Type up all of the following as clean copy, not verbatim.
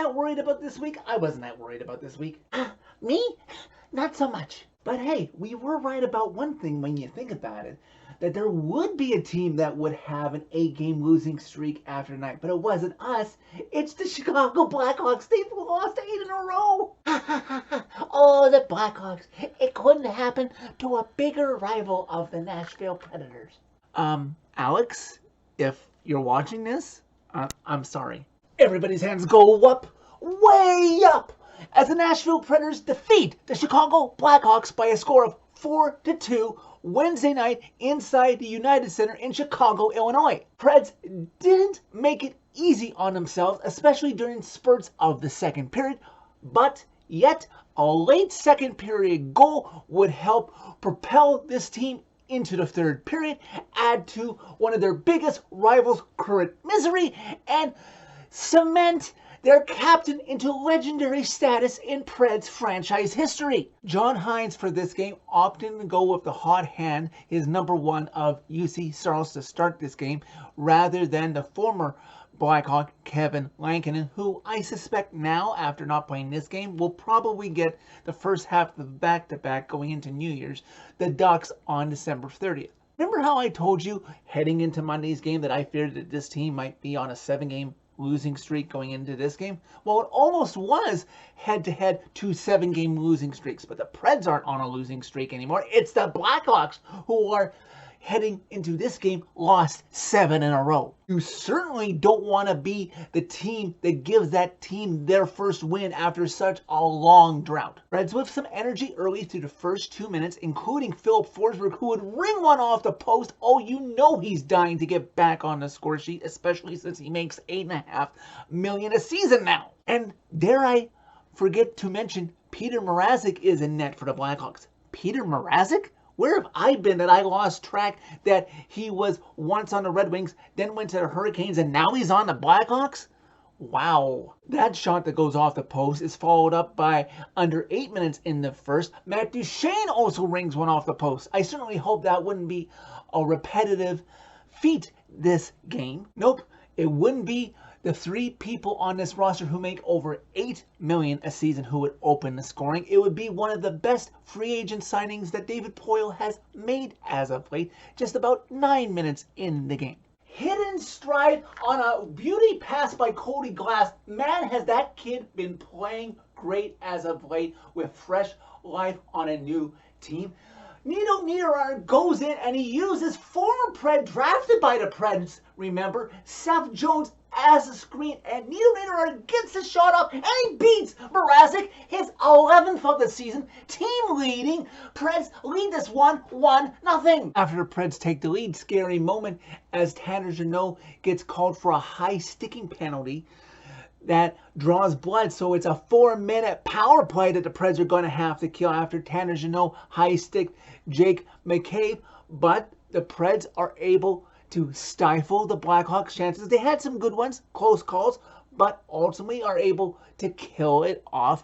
that worried about this week? I wasn't that worried about this week. Me? Not so much. But hey, we were right about one thing when you think about it, that there would be a team that would have an 8-game losing streak after tonight, but it wasn't us. It's the Chicago Blackhawks. They've lost 8 in a row. Oh, the Blackhawks. It couldn't happen to a bigger rival of the Nashville Predators. Alex, if you're watching this, I'm sorry. Everybody's hands go up, way up, as the Nashville Predators defeat the Chicago Blackhawks by a score of 4-2 Wednesday night inside the United Center in Chicago, Illinois. Preds didn't make it easy on themselves, especially during spurts of the second period, but yet a late second period goal would help propel this team into the third period, add to one of their biggest rivals' current misery, and cement their captain into legendary status in Preds franchise history. John Hines for this game opting to go with the hot hand, his number 1 of Josi to start this game, rather than the former Blackhawk Kevin Lankinen, who I suspect now, after not playing this game, will probably get the first half of the back-to-back going into New Year's, the Ducks on December 30th. Remember how I told you heading into Monday's game that I feared that this team might be on a 7-game losing streak going into this game? Well, it almost was head-to-head 2 7-game losing streaks, but the Preds aren't on a losing streak anymore. It's the Blackhawks who are heading into this game lost 7 in a row. You certainly don't want to be the team that gives that team their first win after such a long drought. Preds with some energy early through the first 2 minutes, including Philip Forsberg, who would ring one off the post. Oh, you know he's dying to get back on the score sheet, especially since he makes $8.5 million a season now. And dare I forget to mention, Peter Mrazek is in net for the Blackhawks. Peter Mrazek? Where have I been that I lost track that he was once on the Red Wings, then went to the Hurricanes, and now he's on the Blackhawks? Wow. That shot that goes off the post is followed up by under 8 minutes in the first. Matt Duchene also rings one off the post. I certainly hope that wouldn't be a repetitive feat this game. Nope, it wouldn't be the 3 people on this roster who make over $8 million a season who would open the scoring. It would be one of the best free agent signings that David Poile has made as of late, just about 9 minutes in the game. Hidden stride on a beauty pass by Cody Glass. Man, has that kid been playing great as of late with fresh life on a new team. Nino Niederreiter goes in and he uses former Pred drafted by the Preds, remember, Seth Jones as a screen, and Nino Niederreiter gets the shot up and he beats Mrazek, his 11th of the season, team leading. Preds lead this 1-0. After the Preds take the lead, scary moment as Tanner Jeannot gets called for a high sticking penalty that draws blood, so it's a 4-minute power play that the Preds are going to have to kill after Tanner Jeannot high-sticked Jake McCabe, but the Preds are able to stifle the Blackhawks' chances. They had some good ones, close calls, but ultimately are able to kill it off,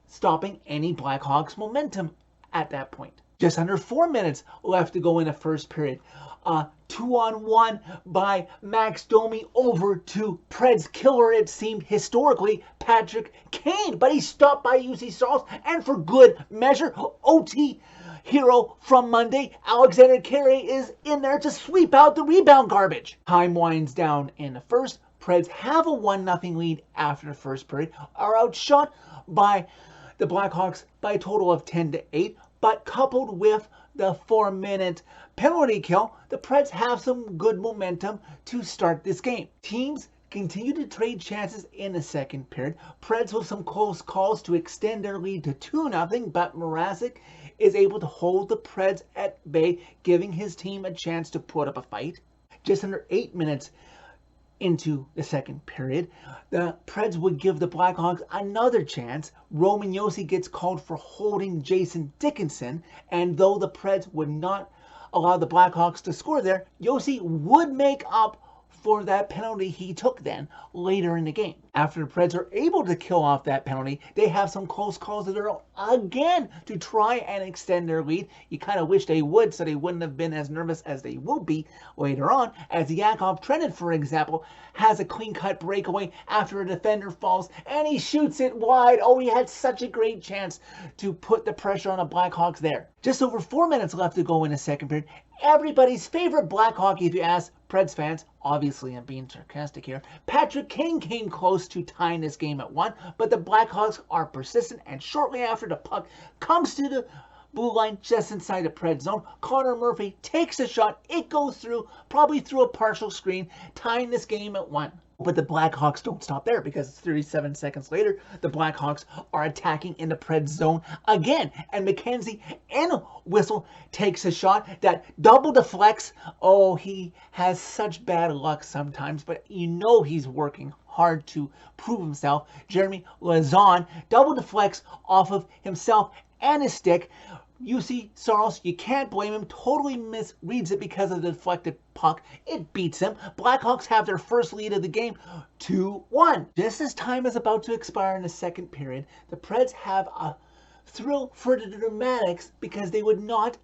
stopping any Blackhawks momentum at that point. Just under 4 minutes left to go in the first period. 2-on-1 by Max Domi over to Preds killer, it seemed historically, Patrick Kane. But he's stopped by Josi Saros, and for good measure, OT hero from Monday, Alexander Carey, is in there to sweep out the rebound garbage. Time winds down in the first. Preds have a 1-0 lead after the first period, are outshot by the Blackhawks by a total of 10-8, but coupled with the 4-minute penalty kill, the Preds have some good momentum to start this game. Teams continue to trade chances in the second period. Preds with some close calls to extend their lead to 2-0, but Mrazek is able to hold the Preds at bay, giving his team a chance to put up a fight. Just under 8 minutes into the second period, the Preds would give the Blackhawks another chance. Roman Josi gets called for holding Jason Dickinson, and though the Preds would not allow the Blackhawks to score there, Josi would make up for that penalty he took then later in the game. After the Preds are able to kill off that penalty, they have some close calls of their own again to try and extend their lead. You kind of wish they would, so they wouldn't have been as nervous as they will be later on, as Yakov Trenin, for example, has a clean-cut breakaway after a defender falls, and he shoots it wide. Oh, he had such a great chance to put the pressure on the Blackhawks there. Just over 4 minutes left to go in the second period. Everybody's favorite Blackhawk, if you ask Preds fans, obviously I'm being sarcastic here, Patrick Kane came close to tying this game at 1, but the Blackhawks are persistent, and shortly after the puck comes to the blue line just inside the Preds zone, Connor Murphy takes a shot. It goes through, probably through a partial screen, tying this game at 1. But the Blackhawks don't stop there, because it's 37 seconds later, the Blackhawks are attacking in the Preds zone again. And Mackenzie Whistle takes a shot that double deflects. Oh, he has such bad luck sometimes, but you know he's working hard to prove himself. Jeremy Lauzon double deflects off of himself and his stick. Josi Saros, you can't blame him, totally misreads it because of the deflected puck. It beats him. Blackhawks have their first lead of the game, 2-1. Just as time is about to expire in the second period, the Preds have a thrill for the dramatics because they would not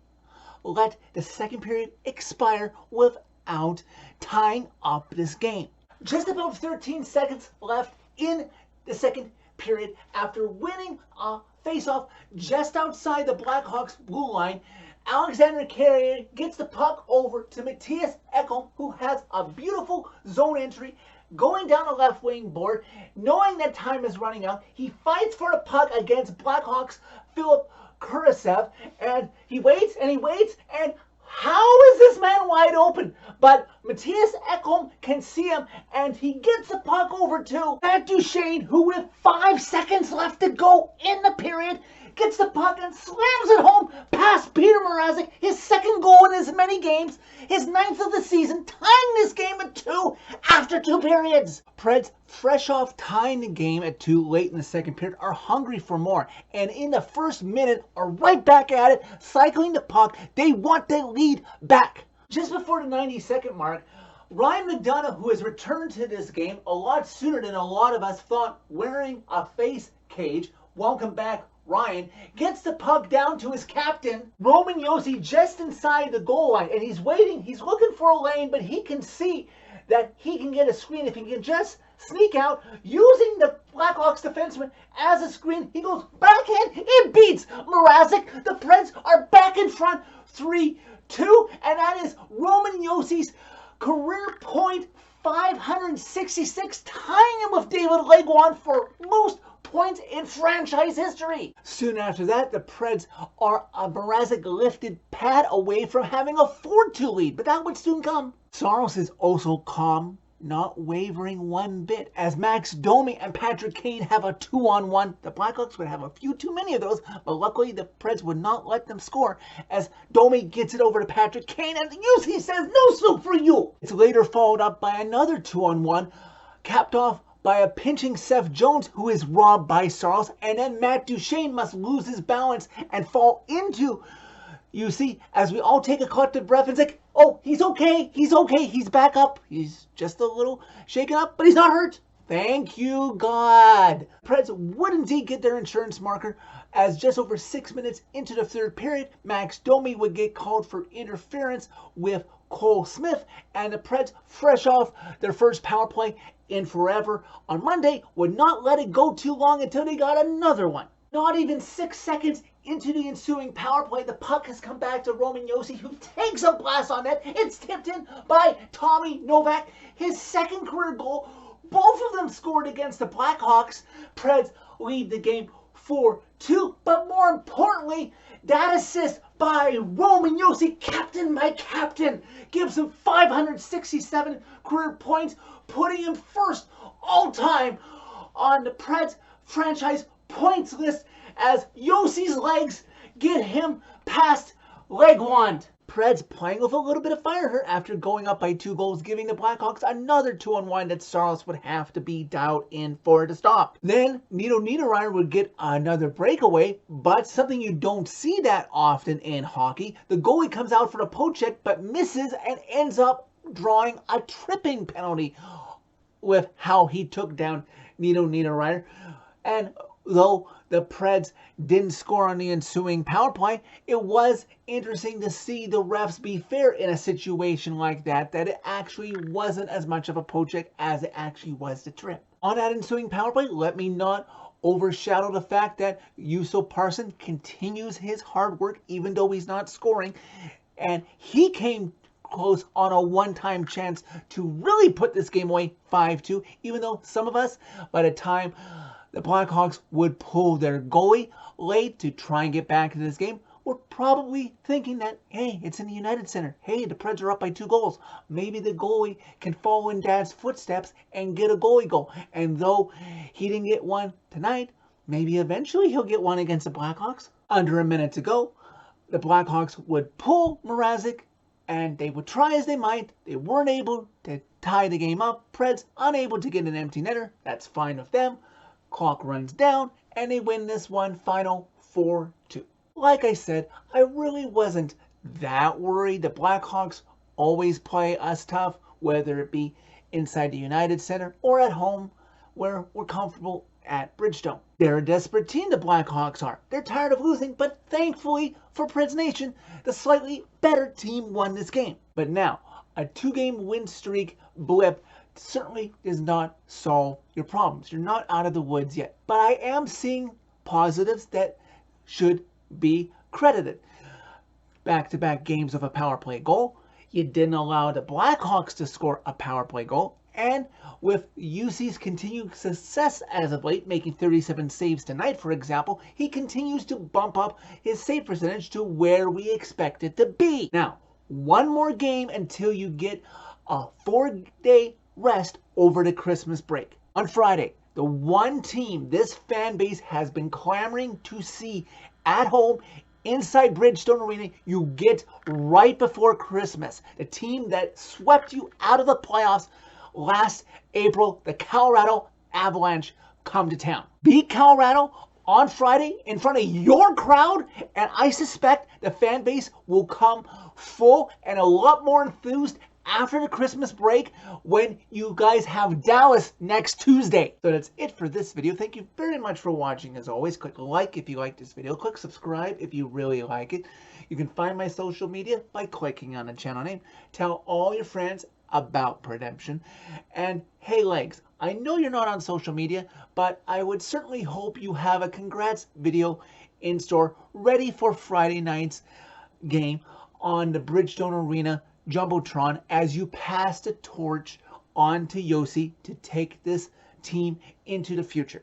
let the second period expire without tying up this game. Just about 13 seconds left in the second period after winning a face-off just outside the Blackhawks blue line. Alexander Carrier gets the puck over to Matthias Ekholm, who has a beautiful zone entry going down the left wing board. Knowing that time is running out, he fights for the puck against Blackhawks Philip Kurisev, and he waits and he waits, and how is this man wide open? But Matthias Ekholm can see him, and he gets the puck over to Matt Duchene, who with 5 seconds left to go in the period, gets the puck and slams it home past Peter Mrazek, his second goal in as many games, his 9th of the season, tying this game at 2 after 2 periods. Preds, fresh off tying the game at 2 late in the second period, are hungry for more, and in the first minute are right back at it, cycling the puck. They want the lead back. Just before the 90-second mark, Ryan McDonough, who has returned to this game a lot sooner than a lot of us thought, wearing a face cage, welcome back Ryan, gets the puck down to his captain, Roman Josi, just inside the goal line, and he's waiting, he's looking for a lane, but he can see that he can get a screen if he can just sneak out using the Blackhawks defenseman as a screen. He goes backhand, it beats Mrazek. The Preds are back in front, 3-2, and that is Roman Josi's career point 566, tying him with David Legwand for most points in franchise history. Soon after that, the Preds are a Mrazek lifted pad away from having a 4-2 lead, but that would soon come. Saros is also calm, not wavering one bit, as Max Domi and Patrick Kane have a 2-on-1. The Blackhawks would have a few too many of those, but luckily the Preds would not let them score, as Domi gets it over to Patrick Kane, and Josi says, "No soup for you." It's later followed up by another 2-on-1, capped off by a pinching Seth Jones, who is robbed by Saros, and then Matt Duchene must lose his balance and fall into Josi, as we all take a collective breath and say, oh, he's okay, he's back up. He's just a little shaken up, but he's not hurt. Thank you, God. Preds would indeed get their insurance marker, as just over 6 minutes into the third period, Max Domi would get called for interference with Cole Smith, and the Preds, fresh off their first power play in forever on Monday, would not let it go too long until they got another one. Not even 6 seconds into the ensuing power play, the puck has come back to Roman Josi, who takes a blast on net. It's tipped in by Tommy Novak, his second career goal. Both of them scored against the Blackhawks. Preds lead the game 4-2, but more importantly, that assist by Roman Josi, captain my captain, gives him 567 career points, putting him first all-time on the Preds franchise points list, as Josi's legs get him past Legwand. Preds playing with a little bit of fire here after going up by 2 goals, giving the Blackhawks another 2-on-1 that Saros would have to be dialed in for to stop. Then Nino Niederreiter would get another breakaway, but something you don't see that often in hockey. The goalie comes out for the poke check, but misses and ends up drawing a tripping penalty with how he took down Nino Niederreiter. And though the Preds didn't score on the ensuing power play, it was interesting to see the refs be fair in a situation like that, that it actually wasn't as much of a poke check as it actually was the trip. On that ensuing power play, let me not overshadow the fact that Juuso Parson continues his hard work even though he's not scoring, and he came close on a one-time chance to really put this game away 5-2, even though some of us, by the time the Blackhawks would pull their goalie late to try and get back into this game, we're probably thinking that, hey, it's in the United Center. Hey, the Preds are up by 2 goals. Maybe the goalie can follow in Dad's footsteps and get a goalie goal. And though he didn't get one tonight, maybe eventually he'll get one against the Blackhawks. Under a minute to go, the Blackhawks would pull Mrazek, and they would try as they might. They weren't able to tie the game up. Preds unable to get an empty netter. That's fine with them. Clock runs down, and they win this one final 4-2. Like I said, I really wasn't that worried. The Blackhawks always play us tough, whether it be inside the United Center or at home, where we're comfortable at Bridgestone. They're a desperate team, the Blackhawks are. They're tired of losing, but thankfully for Preds Nation, the slightly better team won this game. But now, a 2-game win streak blip certainly does not solve your problems. You're not out of the woods yet. But I am seeing positives that should be credited. Back-to-back games of a power play goal. You didn't allow the Blackhawks to score a power play goal. And with Josi's continued success as of late, making 37 saves tonight, for example, he continues to bump up his save percentage to where we expect it to be. Now, one more game until you get a 4-day rest over the Christmas break. On Friday, the one team this fan base has been clamoring to see at home inside Bridgestone Arena you get right before Christmas. The team that swept you out of the playoffs last April, the Colorado Avalanche, come to town. Beat Colorado on Friday in front of your crowd, and I suspect the fan base will come full and a lot more enthused after the Christmas break when you guys have Dallas next Tuesday. So that's it for this video. Thank you very much for watching. As always, click like if you like this video. Click subscribe if you really like it. You can find my social media by clicking on the channel name. Tell all your friends about Redemption. And hey legs, I know you're not on social media, but I would certainly hope you have a congrats video in store ready for Friday night's game on the Bridgestone Arena Jumbotron as you pass the torch on to Josi to take this team into the future.